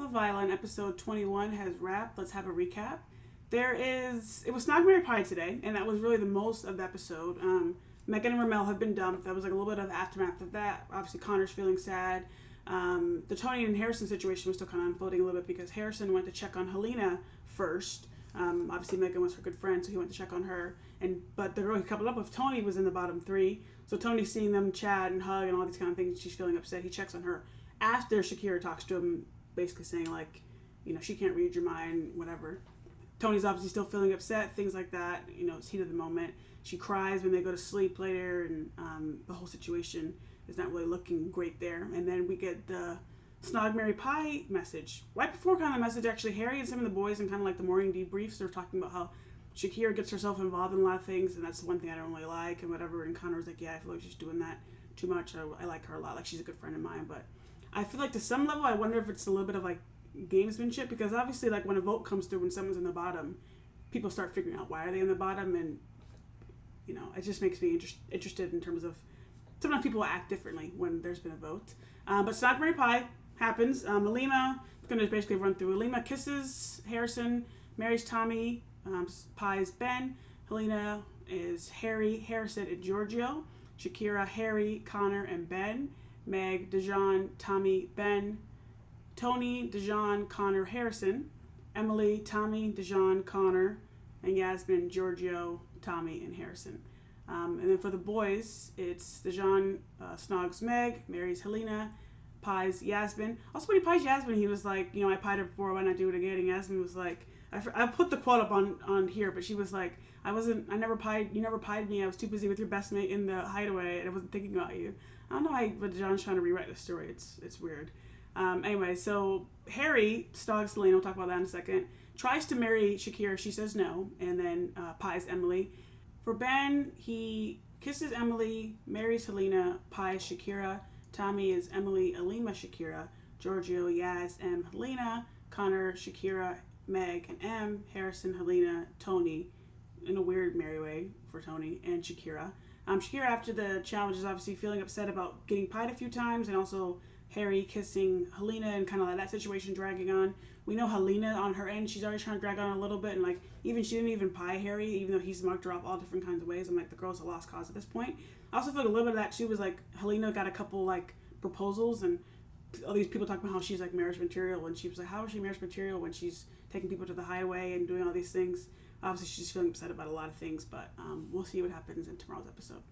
Love Island episode 21 has wrapped. Let's have a recap. It was Snog, Marry, Pie today, and that was really the most of the episode. Megan and Ramel have been dumped. That was like a little bit of aftermath of that. Obviously, Connor's feeling sad. The Tony and Harrison situation was still kind of unfolding a little bit because Harrison went to check on Helena first. Obviously, Megan was her good friend, so he went to check on her. But the girl he coupled up with, Tony, was in the bottom three. So Tony's seeing them chat and hug and all these kind of things. She's feeling upset. He checks on her after Shakira talks to him, basically saying, like, she can't read your mind, whatever. Tony's obviously still feeling upset, things like that. It's heat of the moment. She cries when they go to sleep later, and the whole situation is not really looking great there. And then we get the Snog, Marry, Pie message. Right before kind of the message, actually, Harry and some of the boys in kind of like the morning debriefs, they're talking about how Shakira gets herself involved in a lot of things, and that's the one thing I don't really like, and whatever. And Connor was like, yeah, I feel like she's doing that too much. I like her a lot. Like, she's a good friend of mine. But I feel like to some level, I wonder if it's a little bit of like gamesmanship, because obviously, like, when a vote comes through when someone's in the bottom, people start figuring out why are they in the bottom, and it just makes me interested in terms of sometimes people act differently when there's been a vote. But Snog, Marry, Pie happens. Alima, I'm going to basically run through. Alima kisses Harrison, marries Tommy, Pie's Ben, Helena is Harry, Harrison, and Giorgio, Shakira, Harry, Connor, and Ben, Meg, Dejan, Tommy, Ben, Tony, Dejan, Connor, Harrison, Emily, Tommy, Dejan, Connor, and Yasmin, Giorgio, Tommy, and Harrison. And then for the boys, it's Dejan snogs Meg, marries Helena, pies Yasmin. Also, when he pies Yasmin, he was like, I pied her before, why not do it again? And Yasmin was like, I put the quote up on here, but she was like, you never pied me. I was too busy with your best mate in the hideaway, and I wasn't thinking about you. I don't know but John's trying to rewrite the story. It's weird. Anyway, so Harry stalks Helena, we'll talk about that in a second, tries to marry Shakira, she says no, and then pies Emily. For Ben, he kisses Emily, marries Helena, pies Shakira. Tommy is Emily, Alima, Shakira. Giorgio, Yaz, M, Helena. Connor, Shakira, Meg, and M. Harrison, Helena, Tony, in a weird merry way for Tony, and Shakira. Shakira, after the challenge, is obviously feeling upset about getting pied a few times, and also Harry kissing Helena and kind of like that situation dragging on. We know Helena on her end, she's already trying to drag on a little bit, and like she didn't even pie Harry, even though he's marked her off all different kinds of ways. I'm like, the girl's a lost cause at this point. I also feel like a little bit of that too was like Helena got a couple like proposals, and all these people talk about how she's like marriage material, and she was like, how is she marriage material when she's taking people to the hideaway and doing all these things? Obviously, she's feeling upset about a lot of things, but we'll see what happens in tomorrow's episode.